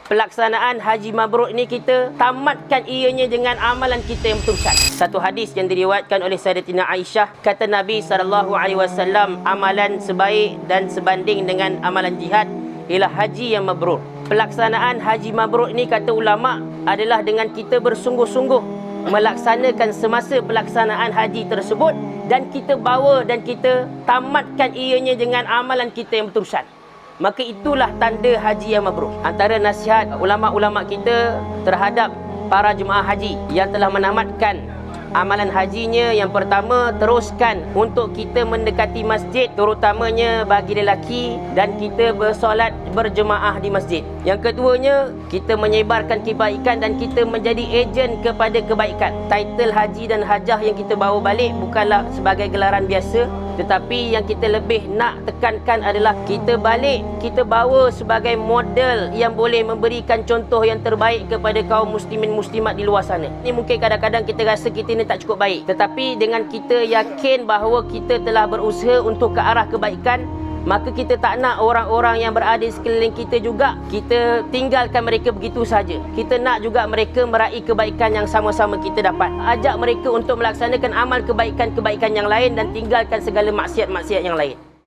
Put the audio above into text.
Pelaksanaan haji mabrur ini kita tamatkan ianya dengan amalan kita yang berterusan. Satu hadis yang diriwayatkan oleh Sayyidatina Aisyah, kata Nabi SAW, amalan sebaik dan sebanding dengan amalan jihad ialah haji yang mabrur. Pelaksanaan haji mabrur ini, kata ulama, adalah dengan kita bersungguh-sungguh melaksanakan semasa pelaksanaan haji tersebut, dan kita bawa dan kita tamatkan ianya dengan amalan kita yang berterusan. Maka itulah tanda haji yang mabrur. Antara nasihat ulama-ulama kita terhadap para jemaah haji yang telah menamatkan amalan hajinya, yang pertama, teruskan untuk kita mendekati masjid, terutamanya bagi lelaki, dan kita bersolat berjemaah di masjid. Yang keduanya, kita menyebarkan kebaikan dan kita menjadi ejen kepada kebaikan. Title haji dan hajah yang kita bawa balik bukanlah sebagai gelaran biasa, tetapi yang kita lebih nak tekankan adalah kita balik, kita bawa sebagai model yang boleh memberikan contoh yang terbaik kepada kaum muslimin muslimat di luar sana. Ini mungkin kadang-kadang kita rasa kita ni tak cukup baik, tetapi dengan kita yakin bahawa kita telah berusaha untuk ke arah kebaikan, maka kita tak nak orang-orang yang berada di sekeliling kita juga kita tinggalkan mereka begitu saja. Kita nak juga mereka meraih kebaikan yang sama-sama kita dapat. Ajak mereka untuk melaksanakan amal kebaikan-kebaikan yang lain dan tinggalkan segala maksiat-maksiat yang lain.